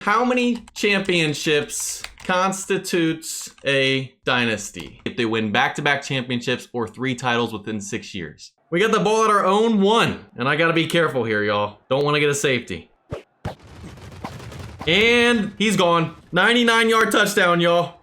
How many championships constitutes a dynasty? If they win back-to-back championships or 3 titles within 6 years. We got the ball at our own 1, and I gotta be careful here, y'all. Don't want to get a safety. And he's gone. 99-yard touchdown, y'all.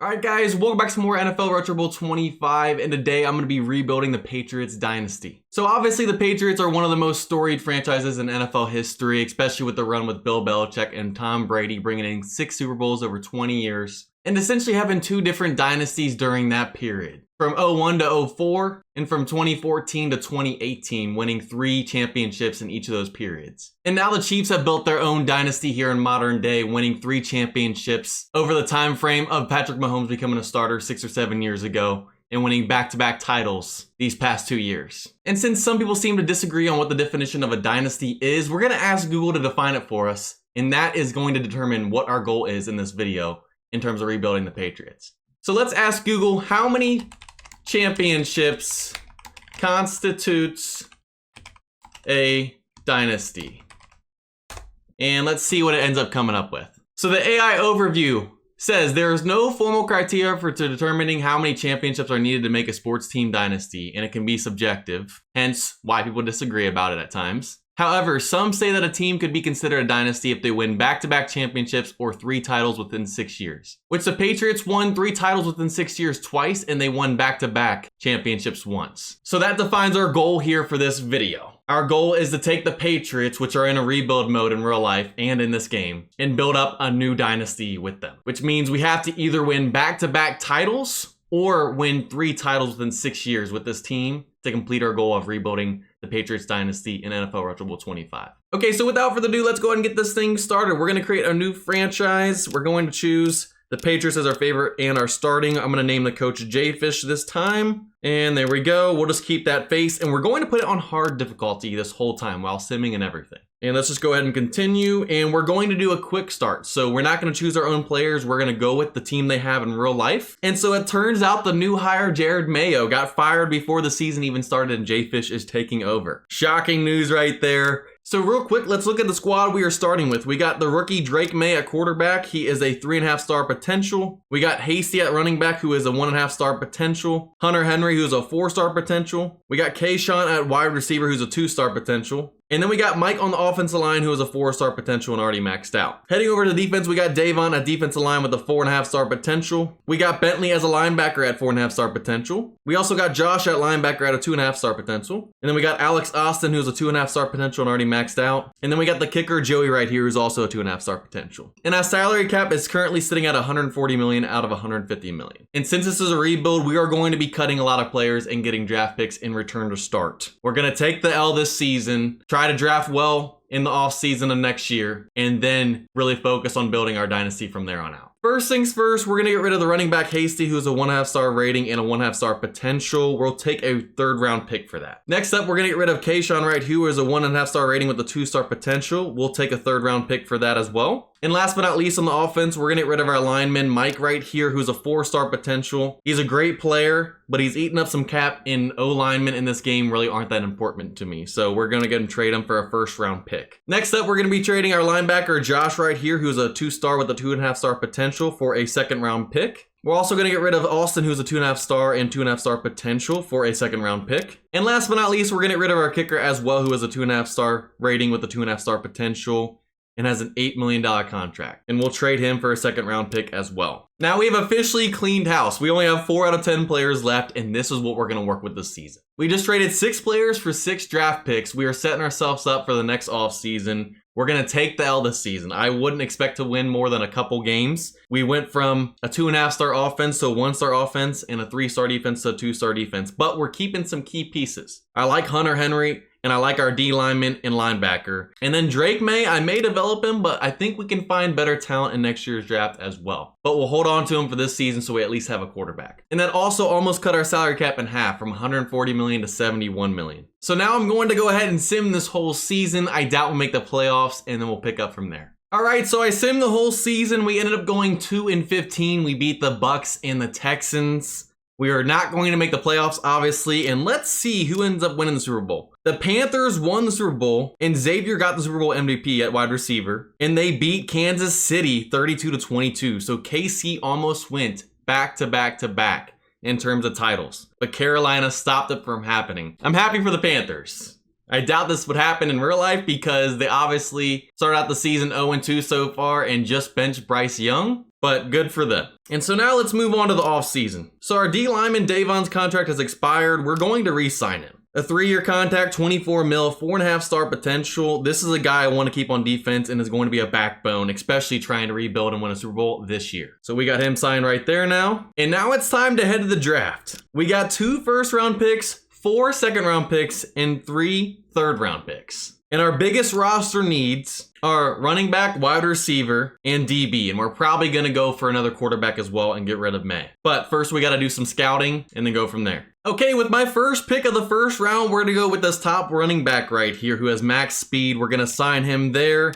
Alright guys, welcome back to more NFL Retro Bowl 25, and today I'm going to be rebuilding the Patriots Dynasty. So obviously the Patriots are one of the most storied franchises in NFL history, especially with the run with Bill Belichick and Tom Brady bringing in 6 Super Bowls over 20 years, and essentially having 2 different dynasties during that period. From 01 to 04, and from 2014 to 2018, winning 3 championships in each of those periods. And now the Chiefs have built their own dynasty here in modern day, winning 3 championships over the time frame of Patrick Mahomes becoming a starter 6 or 7 years ago, and winning back-to-back titles these past 2 years. And since some people seem to disagree on what the definition of a dynasty is, we're gonna ask Google to define it for us, and that is going to determine what our goal is in this video in terms of rebuilding the Patriots. So let's ask Google, how many championships constitutes a dynasty? And let's see what it ends up coming up with. So the AI overview says there is no formal criteria for determining how many championships are needed to make a sports team dynasty, and it can be subjective, hence why people disagree about it at times. However, some say that a team could be considered a dynasty if they win back-to-back championships or 3 titles within 6 years. Which the Patriots won 3 titles within 6 years twice, and they won back-to-back championships once. So that defines our goal here for this video. Our goal is to take the Patriots, which are in a rebuild mode in real life and in this game, and build up a new dynasty with them. Which means we have to either win back-to-back titles or win 3 titles within 6 years with this team to complete our goal of rebuilding the Patriots Dynasty in NFL Retro Bowl 25. Okay, so without further ado, let's go ahead and get this thing started. We're going to create a new franchise. We're going to choose the Patriots as our favorite and our starting. I'm going to name the coach J-Fish this time. And there we go. We'll just keep that face. And we're going to put it on hard difficulty this whole time while simming and everything. And let's just go ahead and continue. And we're going to do a quick start. So we're not going to choose our own players. We're going to go with the team they have in real life. And so it turns out the new hire, Jerod Mayo, got fired before the season even started and J-Fish is taking over. Shocking news right there. So real quick, let's look at the squad we are starting with. We got the rookie Drake May at quarterback. He is a 3.5-star potential. We got Hasty at running back, who is a 1.5-star potential. Hunter Henry, who's a 4-star potential. We got Kayshawn at wide receiver, who's a 2-star potential. And then we got Mike on the offensive line, who is a 4-star potential and already maxed out. Heading over to defense, we got Davon at defensive line with a 4.5-star potential. We got Bentley as a linebacker at 4.5-star potential. We also got Josh at linebacker at a 2.5-star potential. And then we got Alex Austin, who's a 2.5-star potential and already maxed out. And then we got the kicker Joey right here, who's also a 2.5-star potential. And our salary cap is currently sitting at $140 million out of $150 million. And since this is a rebuild, we are going to be cutting a lot of players and getting draft picks in return to start. We're going to take the L this season, try to draft well in the offseason of next year, and then really focus on building our dynasty from there on out. First things first, we're going to get rid of the running back Hasty, who's a 1.5-star rating and a 1.5-star potential. We'll take a 3rd round pick for that. Next up, we're going to get rid of Kayshawn Wright, who is a 1.5-star rating with a 2-star potential. We'll take a 3rd round pick for that as well. And last but not least, on the offense, we're going to get rid of our lineman, Mike right here, who's a 4-star potential. He's a great player, but he's eating up some cap, and O-linemen in this game really aren't that important to me. So we're going to go and trade him for a 1st round pick. Next up, we're going to be trading our linebacker, Josh right here, who's a 2-star with a 2.5-star potential for a 2nd round pick. We're also going to get rid of Austin, who's a 2.5-star and 2.5-star potential for a 2nd round pick. And last but not least, we're going to get rid of our kicker as well, who has a 2.5-star rating with a 2.5-star potential and has an $8 million contract. And we'll trade him for a 2nd round pick as well. Now we have officially cleaned house. We only have 4 out of 10 players left, and this is what we're going to work with this season. We just traded 6 players for 6 draft picks. We are setting ourselves up for the next offseason. We're going to take the L this season. I wouldn't expect to win more than a couple games. We went from a 2.5-star offense to a 1-star offense and a 3-star defense to a 2-star defense, but we're keeping some key pieces. I like Hunter Henry, and I like our D lineman and linebacker. And then Drake May, I may develop him, but I think we can find better talent in next year's draft as well. But we'll hold on to him for this season so we at least have a quarterback. And that also almost cut our salary cap in half from $140 million to $71 million. So now I'm going to go ahead and sim this whole season. I doubt we'll make the playoffs, and then we'll pick up from there. All right, so I simmed the whole season. We ended up going 2-15. We beat the Bucks and the Texans. We are not going to make the playoffs, obviously, and let's see who ends up winning the Super Bowl. The Panthers won the Super Bowl, and Xavier got the Super Bowl MVP at wide receiver, and they beat Kansas City 32-22. So KC almost went back to back to back in terms of titles, but Carolina stopped it from happening. I'm happy for the Panthers. I doubt this would happen in real life because they obviously started out the season 0-2 so far and just benched Bryce Young, but good for them. And so now let's move on to the offseason. So our D lineman Davon's contract has expired. We're going to re-sign him. A 3-year contract, 24 mil, 4.5 star potential. This is a guy I want to keep on defense and is going to be a backbone, especially trying to rebuild and win a Super Bowl this year. So we got him signed right there now. And now it's time to head to the draft. We got 2 first-round picks, 4 second-round picks, and 3 third-round picks. And our biggest roster needs are running back, wide receiver, and DB. And we're probably going to go for another quarterback as well and get rid of May. But first, we got to do some scouting and then go from there. Okay, with my first pick of the first round, we're going to go with this top running back right here who has max speed. We're going to sign him there.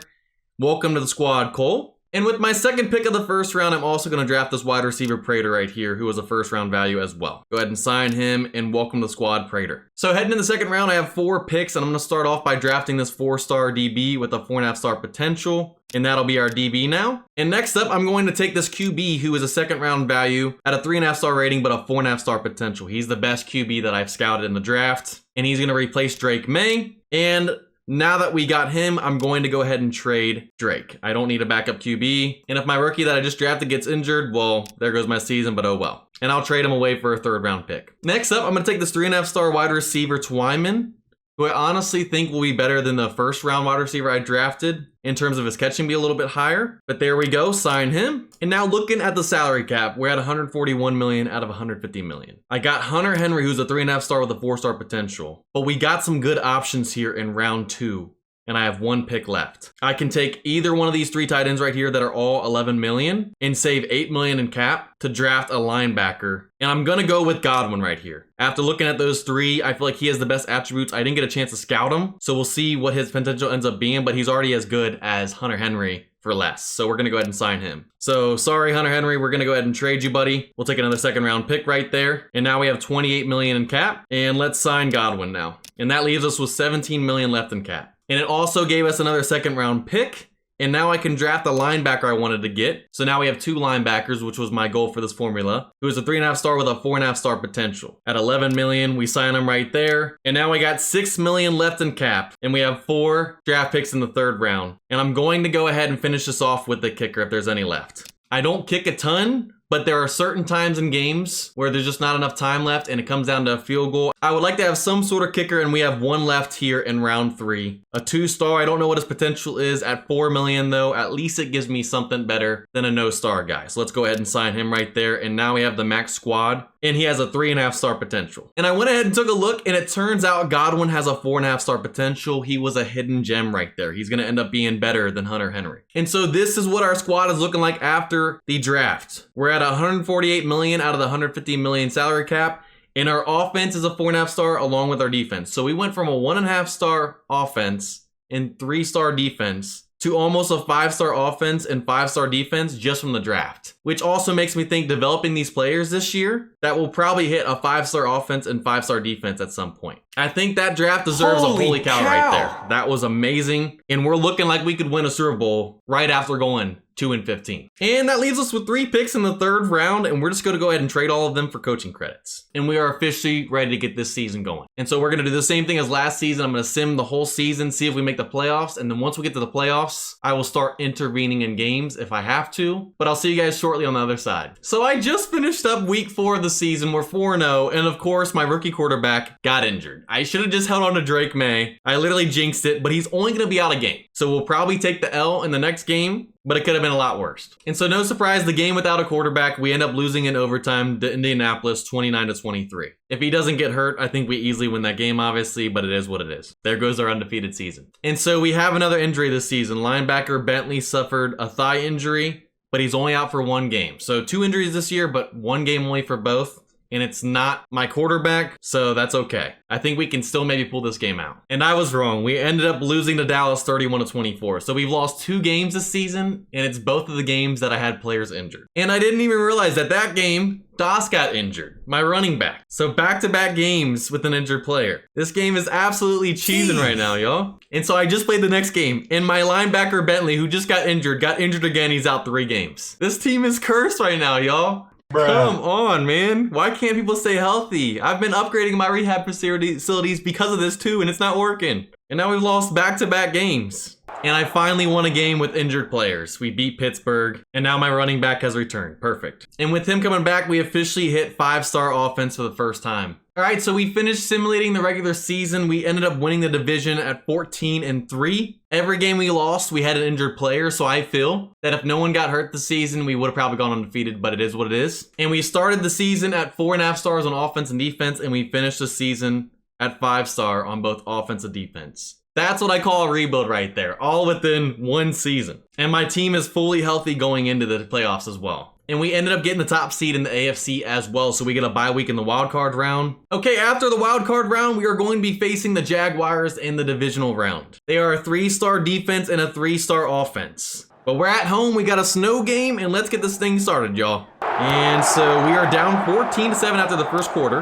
Welcome to the squad, Cole. And with my second pick of the first round, I'm also going to draft this wide receiver Prater right here, who was a first round value as well. Go ahead and sign him and welcome to the squad, Prater. So heading in the second round, I have 4 picks, and I'm going to start off by drafting this 4-star DB with a 4.5 star potential. And that'll be our DB now. And next up, I'm going to take this QB who is a second round value at a 3.5 star rating, but a 4.5 star potential. He's the best QB that I've scouted in the draft, and he's going to replace Drake May. And now that we got him, I'm going to go ahead and trade Drake. I don't need a backup QB. And if my rookie that I just drafted gets injured, well, there goes my season, but oh well. And I'll trade him away for a 3rd round pick. Next up, I'm going to take this 3.5 star wide receiver Twyman, who I honestly think will be better than the first round wide receiver I drafted in terms of his catching be a little bit higher. But there we go, sign him. And now looking at the salary cap, we're at 141 million out of 150 million. I got Hunter Henry, who's a 3.5 star with a 4-star potential, but we got some good options here in round 2. And I have 1 pick left. I can take either one of these 3 tight ends right here that are all 11 million and save 8 million in cap to draft a linebacker. And I'm gonna go with Godwin right here. After looking at those 3, I feel like he has the best attributes. I didn't get a chance to scout him, so we'll see what his potential ends up being, but he's already as good as Hunter Henry for less. So we're gonna go ahead and sign him. So sorry, Hunter Henry, we're gonna go ahead and trade you, buddy. We'll take another 2nd round pick right there. And now we have 28 million in cap, and let's sign Godwin now. And that leaves us with 17 million left in cap. And it also gave us another 2nd round pick. And now I can draft the linebacker I wanted to get. So now we have 2 linebackers, which was my goal for this formula, who is a 3.5 star with a 4.5 star potential. At 11 million, we sign him right there. And now we got 6 million left in cap. And we have 4 draft picks in the 3rd round. And I'm going to go ahead and finish this off with the kicker if there's any left. I don't kick a ton, but there are certain times in games where there's just not enough time left and it comes down to a field goal. I would like to have some sort of kicker, and we have 1 left here in round 3. A 2-star, I don't know what his potential is at 4 million though. At least it gives me something better than a no-star guy. So let's go ahead and sign him right there. And now we have the max squad, and he has a 3.5 star potential. And I went ahead and took a look, and it turns out Godwin has a 4.5 star potential. He was a hidden gem right there. He's gonna end up being better than Hunter Henry. And so this is what our squad is looking like after the draft. We're at 148 million out of the 150 million salary cap. And our offense is a 4.5 star along with our defense. So we went from a 1.5 star offense and 3-star defense to almost a 5-star offense and 5-star defense just from the draft. Which also makes me think developing these players this year, that will probably hit a 5-star offense and 5-star defense at some point. I think that draft deserves a holy cow right there. That was amazing. And we're looking like we could win a Super Bowl right after going 2-15. And that leaves us with 3 picks in the 3rd round, and we're just going to go ahead and trade all of them for coaching credits. And we are officially ready to get this season going. And so we're going to do the same thing as last season. I'm going to sim the whole season, see if we make the playoffs, and then once we get to the playoffs, I will start intervening in games if I have to, but I'll see you guys shortly on the other side. So I just finished up week 4 of the season. We're 4-0, and of course, my rookie quarterback got injured. I should have just held on to Drake May. I literally jinxed it, but he's only going to be out a game. So we'll probably take the L in the next game, but it could have been a lot worse. And so no surprise, the game without a quarterback, we end up losing in overtime to Indianapolis 29-23. If he doesn't get hurt, I think we easily win that game, obviously, but it is what it is. There goes our undefeated season. And so we have another injury this season. Linebacker Bentley suffered a thigh injury, but he's only out for 1 game. So 2 injuries this year, but 1 game only for both. and it's not my quarterback, so that's okay. I think we can still maybe pull this game out. And I was wrong. We ended up losing to Dallas 31-24. So we've lost 2 games this season, and it's both of the games that I had players injured. And I didn't even realize that game, Das got injured, my running back. So back-to-back games with an injured player. This game is absolutely cheesing right now, y'all. And so I just played the next game, and my linebacker Bentley, who just got injured again. He's out 3 games. This team is cursed right now, y'all. Bruh. Come on, man. Why can't people stay healthy? I've been upgrading my rehab facilities because of this too, and it's not working. And now we've lost back-to-back games. And I finally won a game with injured players. We beat Pittsburgh, and now my running back has returned. Perfect. And with him coming back, we officially hit 5-star offense for the first time. All right, so we finished simulating the regular season. We ended up winning the division at 14-3. Every game we lost, we had an injured player, so I feel that if no one got hurt this season, we would have probably gone undefeated, but it is what it is. And we started the season at 4.5 stars on offense and defense, and we finished the season at 5-star on both offense and defense. That's what I call a rebuild right there, all within 1 season. And my team is fully healthy going into the playoffs as well. And we ended up getting the top seed in the AFC as well, so we get a bye week in the wild card round. Okay, after the wild card round, we are going to be facing the Jaguars in the divisional round. They are a 3-star defense and a 3-star offense. But we're at home, we got a snow game, and let's get this thing started, y'all. And so we are down 14-7 after the first quarter.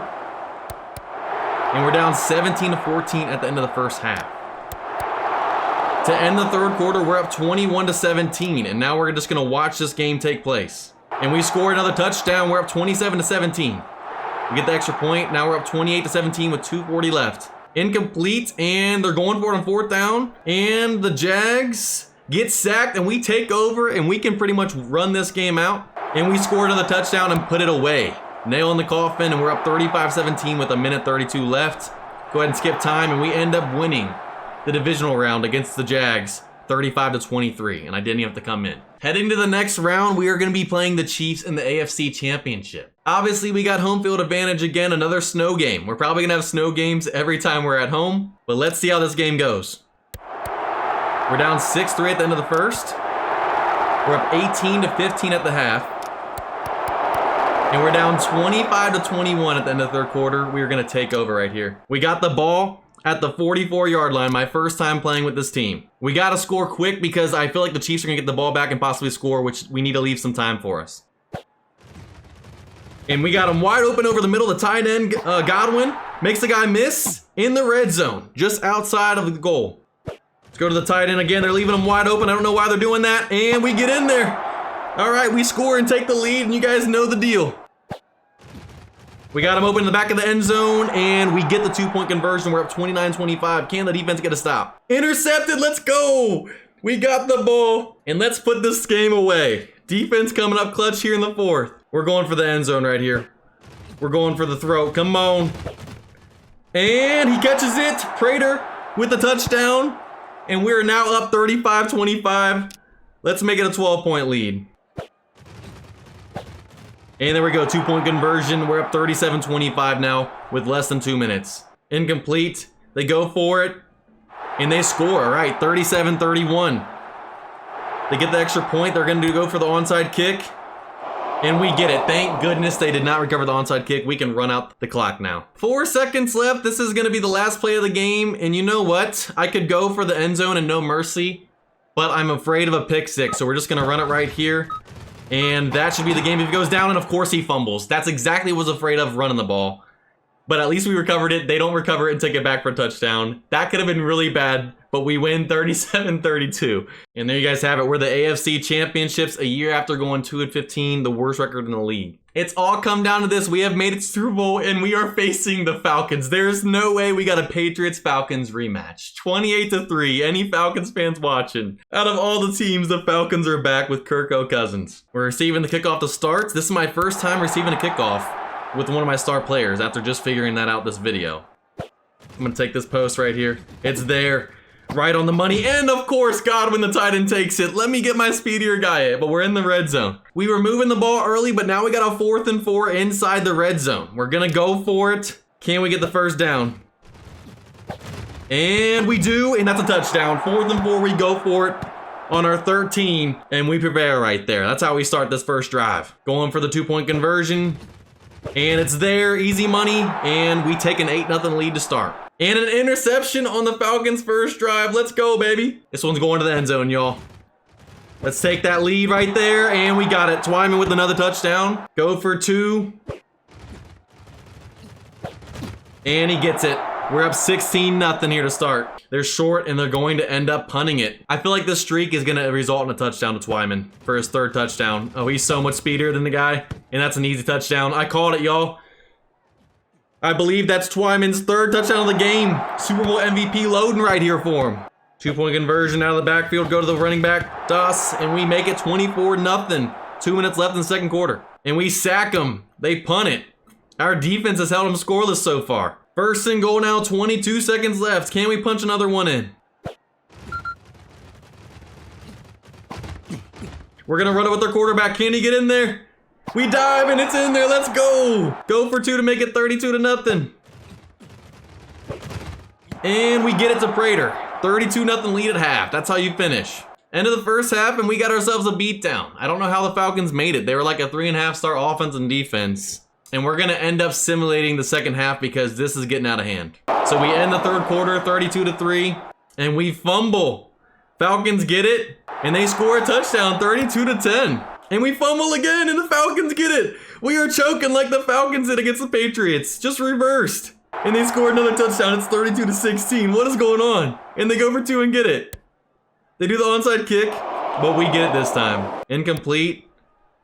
And we're down 17-14 at the end of the first half. To end the third quarter, we're up 21-17, and now we're just gonna watch this game take place. And we score another touchdown, we're up 27-17. We get the extra point, now we're up 28-17 with 2:40 left. Incomplete, and they're going for it on 4th down, and the Jags get sacked, and we take over, and we can pretty much run this game out. And we score another touchdown and put it away. Nail in the coffin, and we're up 35-17 with 1:32 left. Go ahead and skip time, and we end up winning the divisional round against the Jags, 35-23, and I didn't even have to come in. Heading to the next round, we are going to be playing the Chiefs in the AFC Championship. Obviously, we got home field advantage again, another snow game. We're probably going to have snow games every time we're at home, but let's see how this game goes. We're down 6-3 at the end of the first. We're up 18-15 at the half. And we're down 25-21 at the end of the third quarter. We are going to take over right here. We got the ball at the 44-yard line, my first time playing with this team. We got to score quick because I feel like the Chiefs are going to get the ball back and possibly score, which we need to leave some time for us. And we got him wide open over the middle. The tight end, Godwin, makes the guy miss in the red zone, just outside of the goal. Let's go to the tight end again. They're leaving him wide open. I don't know why they're doing that. And we get in there. All right, we score and take the lead, and you guys know the deal. We got him open in the back of the end zone, and we get the 2-point conversion. We're up 29-25. Can the defense get a stop? Intercepted, let's go. We got the ball, and let's put this game away. Defense coming up clutch here in the 4th. We're going for the end zone right here. We're going for the throw, come on. And he catches it, Prater with the touchdown, and we're now up 35-25. Let's make it a 12-point lead. And there we go, 2-point conversion. We're up 37-25 now with less than 2 minutes. Incomplete. They go for it, and they score. All right, 37-31. They get the extra point. They're going to go for the onside kick, and we get it. Thank goodness they did not recover the onside kick. We can run out the clock now. 4 seconds left. This is going to be the last play of the game, and you know what? I could go for the end zone and no mercy, but I'm afraid of a pick six, so we're just going to run it right here. And that should be the game if he goes down, and of course he fumbles. That's exactly what I was afraid of, running the ball. But at least we recovered it. They don't recover it and take it back for a touchdown. That could have been really bad, but we win 37-32. And there you guys have it. We're the AFC Championships a year after going 2-15, the worst record in the league. It's all come down to this. We have made it to Super Bowl, and we are facing the Falcons. There's no way we got a Patriots-Falcons rematch. 28-3. Any Falcons fans watching? Out of all the teams, the Falcons are back with Kirk Cousins. We're receiving the kickoff to start. This is my first time receiving a kickoff with one of my star players after just figuring that out this video. I'm going to take this post right here. It's there. Right on the money, and of course, Godwin the tight end takes it. Let me get my speedier guy, but we're in the red zone. We were moving the ball early, but now we got a 4th and 4 inside the red zone. We're gonna go for it. Can we get the first down? And we do, and that's a touchdown. 4th and 4, we go for it on our 13, and we prepare right there. That's how we start this first drive. Going for the 2-point conversion. And it's there, easy money, and we take an 8-0 lead to start. And an interception on the Falcons' first drive. Let's go, baby. This one's going to the end zone, y'all. Let's take that lead right there, and we got it. Twyman with another touchdown. Go for 2. And he gets it. We're up 16-0 here to start. They're short, and they're going to end up punting it. I feel like this streak is going to result in a touchdown to Twyman for his 3rd touchdown. Oh, he's so much speedier than the guy, and that's an easy touchdown. I called it, y'all. I believe that's Twyman's 3rd touchdown of the game. Super Bowl MVP loading right here for him. 2-point conversion out of the backfield, go to the running back, Das, and we make it 24-0. 2 minutes left in the second quarter. And we sack them. They punt it. Our defense has held them scoreless so far. 1st and goal now, 22 seconds left. Can we punch another one in? We're gonna run it with our quarterback. Can he get in there? We dive and it's in there. Let's go. Go for 2 to make it 32-0. And we get it to Prater. 32-0 lead at half. That's how you finish. End of the first half and we got ourselves a beatdown. I don't know how the Falcons made it. They were like a 3.5-star offense and defense. And we're gonna end up simulating the second half because this is getting out of hand. So we end the 3rd quarter 32-3 and we fumble. Falcons get it and they score a touchdown 32-10. And we fumble again and the Falcons get it. We are choking like the Falcons did against the Patriots, just reversed. And they score another touchdown, it's 32-16. What is going on? And they go for 2 and get it. They do the onside kick, but we get it this time. Incomplete.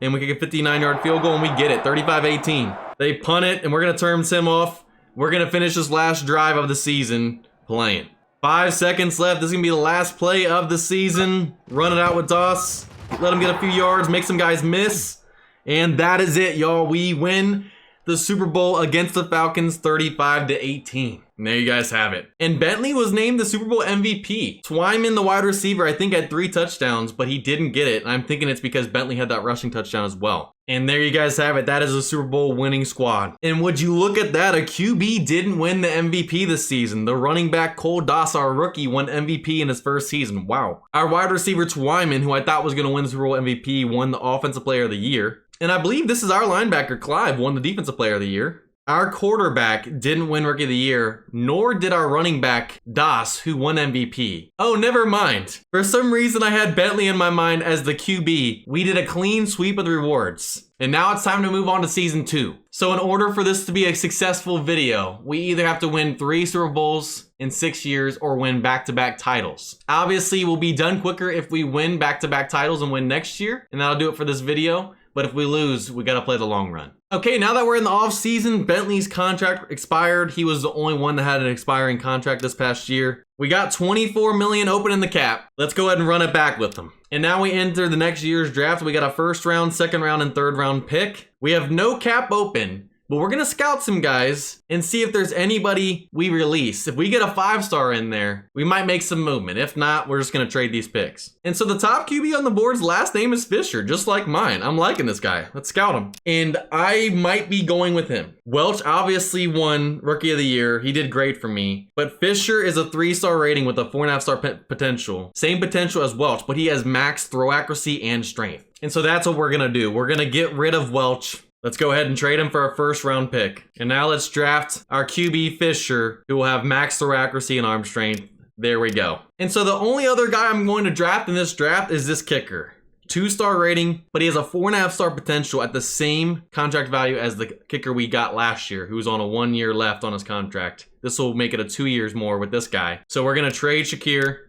And we kick a 59-yard field goal and we get it, 35-18. They punt it and we're gonna turn Sim off. We're gonna finish this last drive of the season playing. 5 seconds left, this is gonna be the last play of the season. Run it out with Doss. Let him get a few yards, make some guys miss. And that is it, y'all. We win the Super Bowl against the Falcons 35-18. And there you guys have it. And Bentley was named the Super Bowl MVP. Twyman, the wide receiver, I think had 3 touchdowns, but he didn't get it. I'm thinking it's because Bentley had that rushing touchdown as well. And there you guys have it. That is a Super Bowl winning squad. And would you look at that? A QB didn't win the MVP this season. The running back Cole Doss, our rookie, won MVP in his first season. Wow. Our wide receiver Twyman, who I thought was going to win the Super Bowl MVP, won the Offensive Player of the Year. And I believe this is our linebacker, Clive, won the Defensive Player of the Year. Our quarterback didn't win Rookie of the Year, nor did our running back, Das, who won MVP. Oh, never mind. For some reason, I had Bentley in my mind as the QB. We did a clean sweep of the rewards. And now it's time to move on to season 2. So in order for this to be a successful video, we either have to win 3 Super Bowls in 6 years or win back-to-back titles. Obviously, we'll be done quicker if we win back-to-back titles and win next year. And that'll do it for this video. But if we lose, we gotta play the long run. Okay, now that we're in the off season, Bentley's contract expired. He was the only one that had an expiring contract this past year. We got $24 million open in the cap. Let's go ahead and run it back with them. And now we enter the next year's draft. We got a 1st round, 2nd round, and 3rd round pick. We have no cap open, but we're gonna scout some guys and see if there's anybody we release. If we get a 5-star in there, we might make some movement. If not, we're just gonna trade these picks. And so the top QB on the board's last name is Fisher, just like mine. I'm liking this guy. Let's scout him. And I might be going with him. Welch obviously won Rookie of the Year. He did great for me. But Fisher is a 3-star rating with a 4.5-star potential. Same potential as Welch, but he has max throw accuracy and strength. And so that's what we're gonna do. We're gonna get rid of Welch. Let's go ahead and trade him for our 1st round pick. And now let's draft our QB Fisher, who will have max throw accuracy and arm strength. There we go. And so the only other guy I'm going to draft in this draft is this kicker. 2-star rating, but he has a 4.5-star potential at the same contract value as the kicker we got last year, who's on a 1 year left on his contract. This will make it a 2 years more with this guy. So we're gonna trade Shakir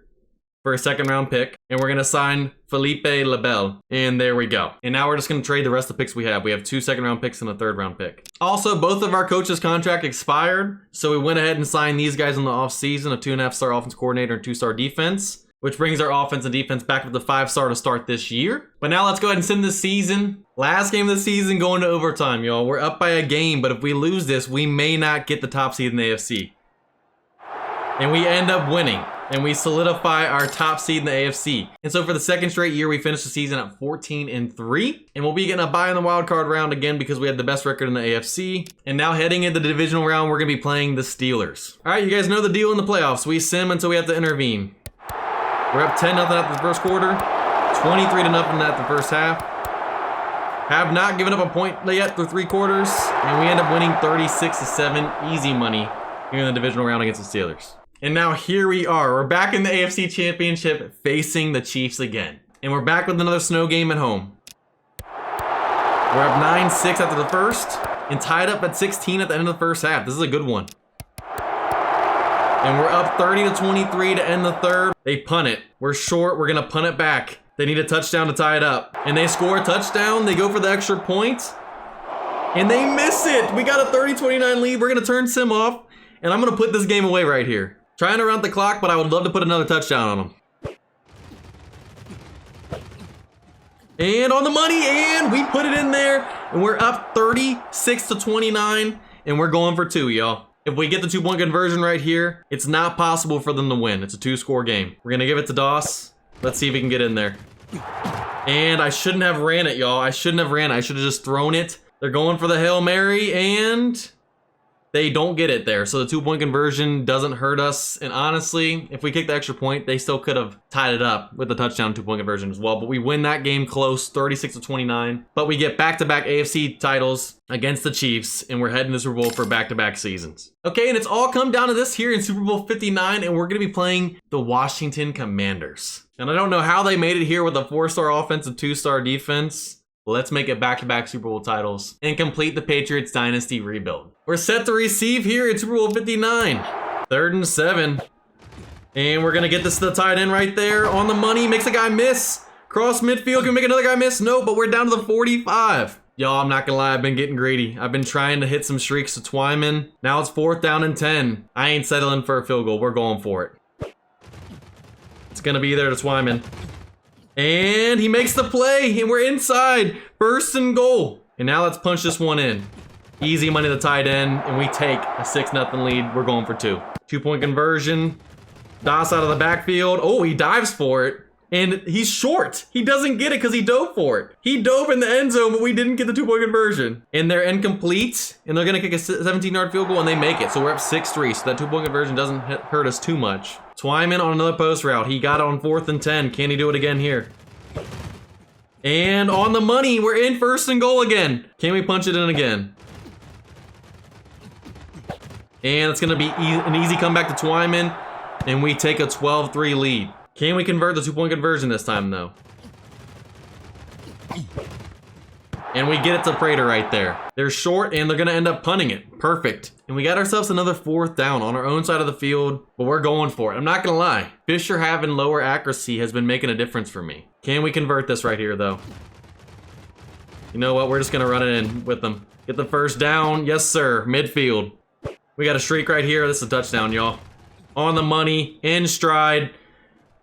for a 2nd round pick, and we're gonna sign Felipe Labelle, and there we go. And now we're just gonna trade the rest of the picks we have. We have 2 2nd round picks and a 3rd round pick. Also, both of our coaches' contract expired, so we went ahead and signed these guys in the off season, a 2.5-star offense coordinator and 2-star defense, which brings our offense and defense back up to 5-star to start this year. But now let's go ahead and send this season. Last game of the season going to overtime, y'all. We're up by a game, but if we lose this, we may not get the top seed in the AFC. And we end up winning. And we solidify our top seed in the AFC. And so for the 2nd straight year, we finished the season at 14-3. And we'll be getting a bye in the wild card round again because we had the best record in the AFC. And now heading into the divisional round, we're gonna be playing the Steelers. All right, you guys know the deal in the playoffs. We sim until we have to intervene. We're up 10-0 after the 1st quarter, 23-0 after the 1st half. Have not given up a point yet through 3 quarters. And we end up winning 36-7. Easy money here in the divisional round against the Steelers. And now here we are. We're back in the AFC Championship facing the Chiefs again. And we're back with another snow game at home. We're up 9-6 after the first and tied up at 16 at the end of the first half. This is a good one. And we're up 30-23 to end the third. They punt it. We're short. We're going to punt it back. They need a touchdown to tie it up. And they score a touchdown. They go for the extra point. And they miss it. We got a 30-29 lead. We're going to turn Sim off. And I'm going to put this game away right here. Trying to run the clock, but I would love to put another touchdown on them. And on the money, and we put it in there. And we're up 36-29. And we're going for 2, y'all. If we get the 2-point conversion right here, it's not possible for them to win. It's a 2-score game. We're going to give it to Doss. Let's see if he can get in there. And I shouldn't have ran it, y'all. I shouldn't have ran it. I should have just thrown it. They're going for the Hail Mary, and they don't get it there. So the 2-point conversion doesn't hurt us. And honestly, if we kick the extra point, they still could have tied it up with the touchdown 2-point conversion as well. But we win that game close, 36-29. But we get back-to-back AFC titles against the Chiefs, and we're heading to the Super Bowl for back-to-back seasons. Okay, and it's all come down to this here in Super Bowl 59, and we're going to be playing the Washington Commanders. And I don't know how they made it here with a 4-star offense and 2-star defense. Let's make it back-to-back Super Bowl titles and complete the Patriots Dynasty rebuild. We're set to receive here in Super Bowl 59. 3rd and 7. And we're going to get this to the tight end right there on the money. Makes a guy miss. Cross midfield. Can we make another guy miss? No, but we're down to the 45. Y'all, I'm not going to lie. I've been getting greedy. I've been trying to hit some streaks to Twyman. Now it's 4th down and 10. I ain't settling for a field goal. We're going for it. It's going to be there to Twyman. And he makes the play, and we're inside. 1st and goal. And now let's punch this one in. Easy money to the tight end, and we take a 6-0 lead. We're going for 2. 2-point conversion. Doss out of the backfield. Oh, he dives for it. And he's short. He doesn't get it because he dove for it. He dove in the end zone, but we didn't get the 2-point conversion. And they're incomplete, and they're going to kick a 17-yard field goal, and they make it. So we're up 6-3, so that 2-point conversion doesn't hurt us too much. Twyman on another post route. He got it on 4th and 10. Can he do it again here? And on the money, we're in 1st and goal again. Can we punch it in again? And it's going to be an easy comeback to Twyman, and we take a 12-3 lead. Can we convert the 2-point conversion this time, though? And we get it to Prater right there. They're short, and they're going to end up punting it. Perfect. And we got ourselves another 4th down on our own side of the field, but we're going for it. I'm not going to lie. Fisher having lower accuracy has been making a difference for me. Can we convert this right here, though? You know what? We're just going to run it in with them. Get the 1st down. Yes, sir. Midfield. We got a streak right here. This is a touchdown, y'all. On the money. In stride.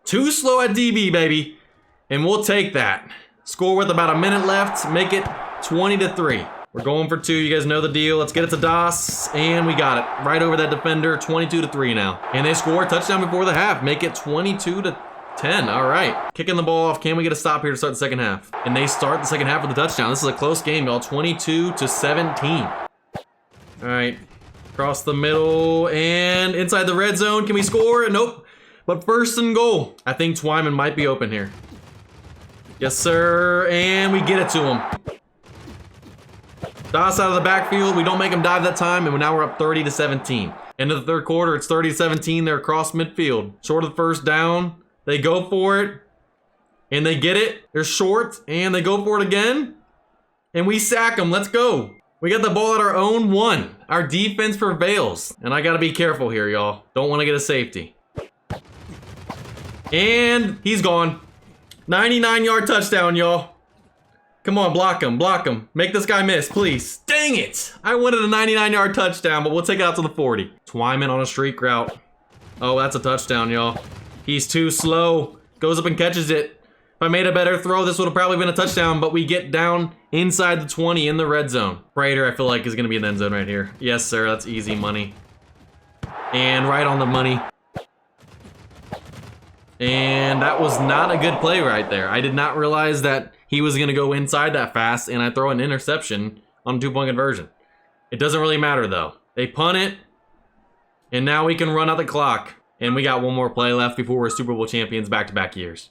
Too slow at DB, baby. And we'll take that. Score with about a minute left. Make it 20-3. We're going for 2. You guys know the deal. Let's get it to Doss. And we got it. Right over that defender. 22-3 now. And they score a touchdown before the half. Make it 22-10. All right. Kicking the ball off. Can we get a stop here to start the second half? And they start the second half with a touchdown. This is a close game, y'all. 22-17. All right. Across the middle. And inside the red zone. Can we score? Nope. But 1st and goal. I think Twyman might be open here. Yes, sir. And we get it to him. Doss out of the backfield. We don't make him dive that time. And now we're up 30-17. End of the 3rd quarter. It's 30-17. They're across midfield. Short of the 1st down. They go for it. And they get it. They're short. And they go for it again. And we sack them. Let's go. We got the ball at our own 1. Our defense prevails. And I got to be careful here, y'all. Don't want to get a safety. And he's gone. 99-yard touchdown, y'all. Come on, block him, block him. Make this guy miss, please. Dang it! I wanted a 99-yard touchdown, but we'll take it out to the 40. Twyman on a streak route. Oh, that's a touchdown, y'all. He's too slow. Goes up and catches it. If I made a better throw, this would have probably been a touchdown, but we get down inside the 20 in the red zone. Prater, I feel like, is going to be in the end zone right here. Yes, sir. That's easy money. And right on the money. And that was not a good play right there. I did not realize that he was going to go inside that fast, and I throw an interception on a 2-point conversion. It doesn't really matter, though. They punt it, and now we can run out the clock. And we got one more play left before we're Super Bowl champions back-to-back years.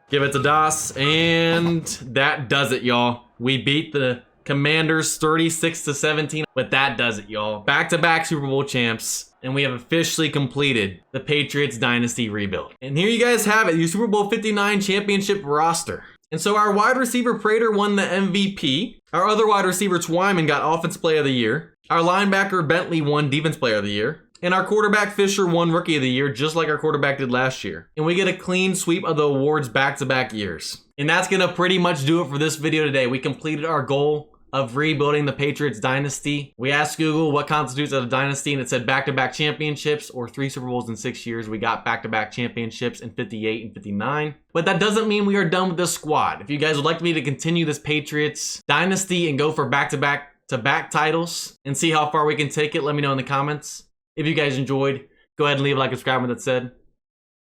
Give it to Das, and that does it, y'all. We beat the Commanders 36-17, but that does it, y'all. Back-to-back Super Bowl champs, and we have officially completed the Patriots Dynasty rebuild. And here you guys have it, your Super Bowl 59 championship roster. And so our wide receiver Prater won the MVP. Our other wide receiver Twyman got Offensive Player of the Year. Our linebacker Bentley won Defense Player of the Year. And our quarterback Fisher won Rookie of the Year, just like our quarterback did last year. And we get a clean sweep of the awards back-to-back years. And that's gonna pretty much do it for this video today. We completed our goal of rebuilding the Patriots Dynasty. We asked Google what constitutes a dynasty, and it said back-to-back championships or 3 Super Bowls in 6 years. We got back-to-back championships in 58 and 59. But that doesn't mean we are done with this squad. If you guys would like me to continue this Patriots Dynasty and go for back-to-back titles and see how far we can take it, let me know in the comments. If you guys enjoyed, go ahead and leave a like and subscribe with that said.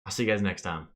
I'll see you guys next time.